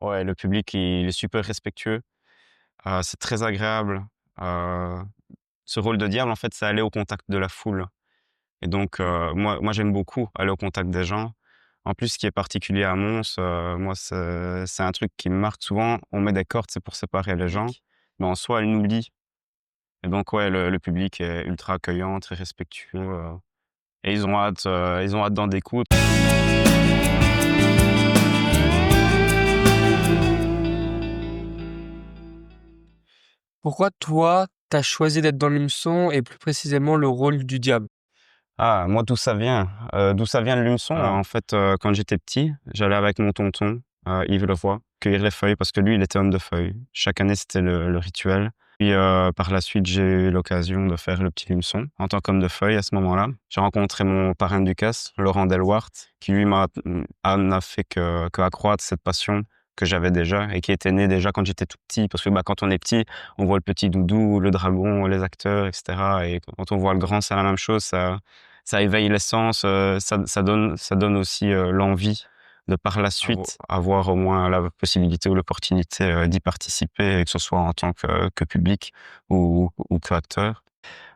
Ouais, le public, il est super respectueux, c'est très agréable. Heu, Ce rôle de diable, en fait, c'est aller au contact de la foule et donc moi, j'aime beaucoup aller au contact des gens. En plus, ce qui est particulier à Mons, moi, c'est un truc qui me marque souvent. On met des cordes, c'est pour séparer les gens, mais en soi, elles nous lient et donc ouais, le public est ultra accueillant, très respectueux, et ils ont hâte d'en découdre. Pourquoi toi, t'as choisi d'être dans l'hameçon et plus précisément le rôle du diable? Ah, moi, d'où ça vient le lumeçon? En fait, quand j'étais petit, j'allais avec mon tonton, Yves Leroy, cueillir les feuilles parce que lui, il était homme de feuilles. Chaque année, c'était le rituel. Puis, par la suite, j'ai eu l'occasion de faire le petit lumeçon en tant qu'homme de feuilles à ce moment-là. J'ai rencontré mon parrain de Ducasse, Laurent Delwart, qui lui n'a fait qu'accroître cette passion que j'avais déjà et qui était née déjà quand j'étais tout petit. Parce que, bah, quand on est petit, on voit le petit doudou, le dragon, les acteurs, et cetera, et quand on voit le grand, c'est la même chose, ça éveille les sens, ça donne aussi, l'envie de par la suite avoir au moins la possibilité ou l'opportunité, d'y participer, et que ce soit en tant que public ou qu'acteur.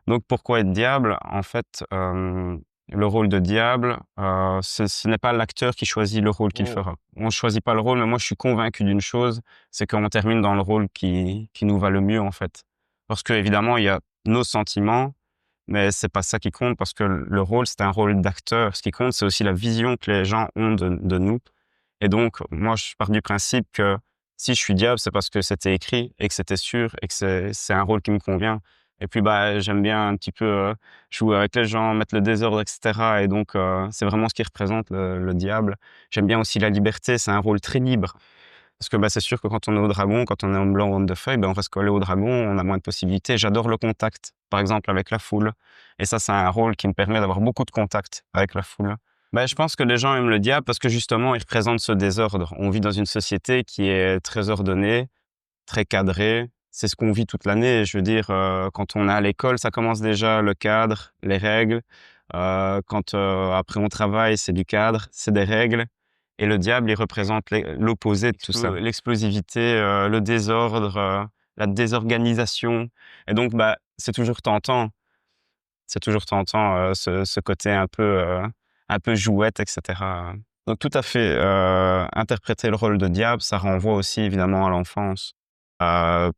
Donc pourquoi être diable? En fait, le rôle de diable, ce n'est pas l'acteur qui choisit le rôle qu'il fera. On ne choisit pas le rôle, mais moi je suis convaincu d'une chose, c'est qu'on termine dans le rôle qui nous va le mieux, en fait. Parce qu'évidemment, il y a nos sentiments, mais c'est pas ça qui compte parce que le rôle, c'est un rôle d'acteur. Ce qui compte, c'est aussi la vision que les gens ont de nous. Et donc, moi, je pars du principe que si je suis diable, c'est parce que c'était écrit et que c'était sûr et que c'est un rôle qui me convient. Et puis, bah, j'aime bien un petit peu jouer avec les gens, mettre le désordre, etc. Et donc, c'est vraiment ce qui représente le diable. J'aime bien aussi la liberté. C'est un rôle très libre. Parce que, bah, c'est sûr que quand on est au dragon, quand on est homme blanc ou homme de feuille, ben, on reste collé au dragon, on a moins de possibilités. J'adore le contact, par exemple avec la foule, et ça, c'est un rôle qui me permet d'avoir beaucoup de contact avec la foule. Ben, je pense que les gens aiment le diable parce que justement, il représente ce désordre. On vit dans une société qui est très ordonnée, très cadrée. C'est ce qu'on vit toute l'année. Je veux dire, quand on est à l'école, ça commence déjà, le cadre, les règles. Quand après on travaille, c'est du cadre, c'est des règles. Et le diable, il représente l'opposé de tout ça. L'explosivité, le désordre, la désorganisation. Et donc, bah, c'est toujours tentant. C'est toujours tentant, ce côté un peu jouette, et cetera. Donc tout à fait, interpréter le rôle de diable, ça renvoie aussi évidemment à l'enfance.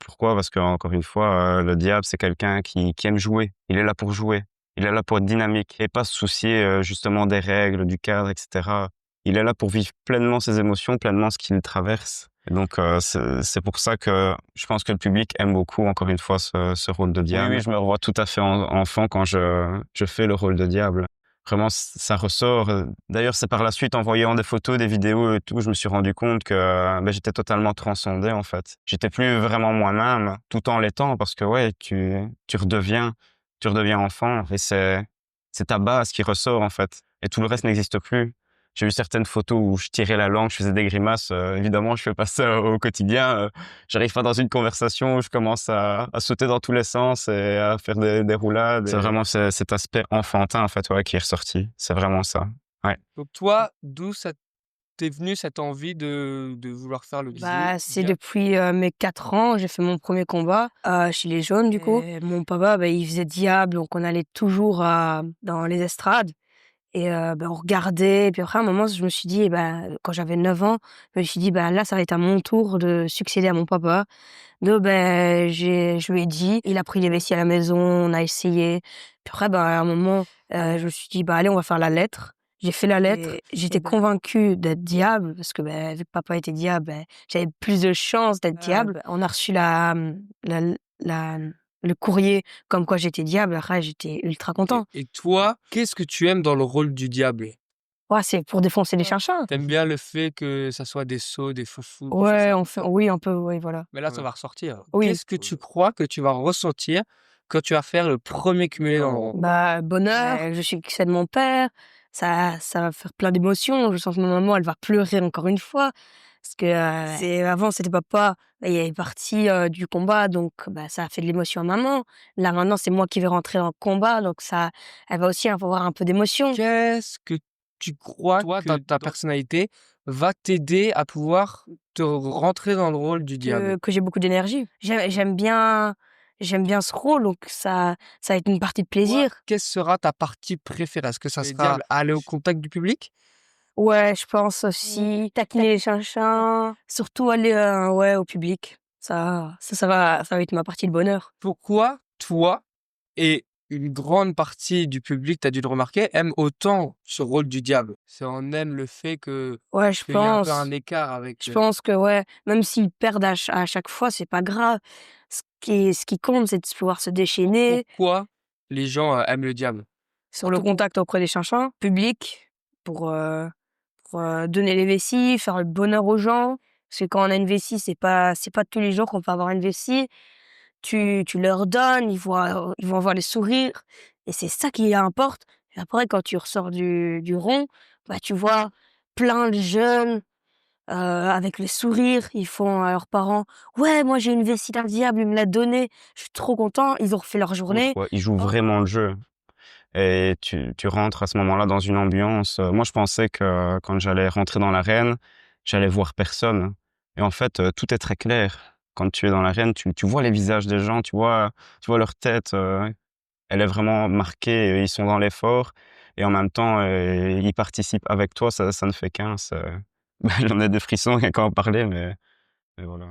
Pourquoi? Parce qu'encore une fois, le diable, c'est quelqu'un qui aime jouer. Il est là pour jouer. Il est là pour être dynamique et pas se soucier, justement des règles, du cadre, et cetera. Il est là pour vivre pleinement ses émotions, pleinement ce qu'il traverse. Et donc, c'est pour ça que je pense que le public aime beaucoup, encore une fois, ce rôle de diable. Oui, oui, je me revois tout à fait enfant quand je fais le rôle de diable. Vraiment, ça ressort. D'ailleurs, c'est par la suite, en voyant des photos, des vidéos et tout, je me suis rendu compte que ben, j'étais totalement transcendé, en fait. J'étais plus vraiment moi-même, tout en l'étant, parce que ouais, tu redeviens enfant, et c'est ta base qui ressort, en fait. Et tout le reste n'existe plus. J'ai vu certaines photos où je tirais la langue, je faisais des grimaces. Évidemment, je fais pas ça au quotidien. J'arrive pas dans une conversation où je commence à sauter dans tous les sens et à faire des roulades. C'est vraiment cet aspect enfantin, en fait, ouais, qui est ressorti. C'est vraiment ça. Ouais. Donc toi, d'où ça t'est venu cette envie de vouloir faire le Bah, c'est diable? depuis, mes 4 ans, j'ai fait mon premier combat, chez les jaunes du coup. Et mon papa, bah, il faisait diable, donc on allait toujours, dans les estrades et bah, on regardait et puis après à un moment je me suis dit, bah, quand j'avais 9 ans, je me suis dit: «Bah, là ça va être à mon tour de succéder à mon papa». Donc beh, je lui ai dit, il a pris les vessies à la maison, on a essayé. Puis après, bah, à un moment, je me suis dit: «Bah, allez, on va faire la lettre». J'ai fait la lettre, et j'étais convaincue d'être diable parce que, beh, vu que papa était diable, beh, j'avais plus de chances d'être diable. On a reçu la la le courrier comme quoi j'étais diable. Après, j'étais ultra OK. content. Et toi, qu'est-ce que tu aimes dans le rôle du diable? Ouais, c'est pour défoncer les chinchin. T'aimes bien le fait que ça soit des sauts, des fous-fous, des choses Ouais, comme enfin ça? oui, un peu, oui, voilà. Mais là, ça va ressortir. Oui. Qu'est-ce que tu crois que tu vas ressentir quand tu vas faire le premier cumulé dans le rond? Bah, bonheur, je suis que de mon père, ça va faire plein d'émotions. Je sens que ma maman, elle va pleurer encore une fois parce que, c'est avant, c'était papa, bah, il est parti, du combat, donc bah, ça a fait de l'émotion à maman. Là, maintenant, c'est moi qui vais rentrer dans le combat, donc ça elle va aussi avoir un peu d'émotion. Qu'est-ce que tu crois toi, que ta personnalité va t'aider à pouvoir te rentrer dans le rôle du diable? Que j'ai beaucoup d'énergie. J'aime bien ce rôle, donc ça va être une partie de Toi, plaisir. quelle sera ta partie préférée? Est-ce que ça Le sera diable. aller au contact du public? Ouais, je pense aussi taquiner les chinchins, surtout aller, ouais, au public. Ça va être ma partie de bonheur. Pourquoi toi et une grande partie du public, tu as dû le remarquer, aiment autant ce rôle du diable? C'est on aime le fait que Ouais, je qu'il y a un peu un pense. écart avec, Je pense que, ouais, même s'ils perdent à chaque fois, c'est pas grave. Ce qui compte, c'est de pouvoir se déchaîner pourquoi les gens, aiment le diable? sur le contact auprès des chinchins, public, pour donner les vessies, faire le bonheur aux gens. Parce que quand on a une vessie, c'est pas tous les jours qu'on peut avoir une vessie. Tu leur donnes, ils vont avoir les sourires et c'est ça qui importe. Et après, quand tu ressors du rond, bah, tu vois plein de jeunes, avec les sourires, ils font à leurs parents: «Ouais, moi j'ai une vessie d'un diable, il me l'a donnée, je suis trop content». Ils ont refait leur journée. Ouais, ils jouent vraiment le jeu et tu rentres à ce moment-là dans une ambiance, moi je pensais que quand j'allais rentrer dans l'arène, j'allais voir personne et en fait, tout est très clair. Quand tu es dans l'arène, tu vois les visages des gens, tu vois leur tête, elle est vraiment marquée, ils sont dans l'effort et en même temps, ils participent avec toi, ça ne fait qu'un, bah, j'en ai des frissons rien qu'à en parler mais voilà.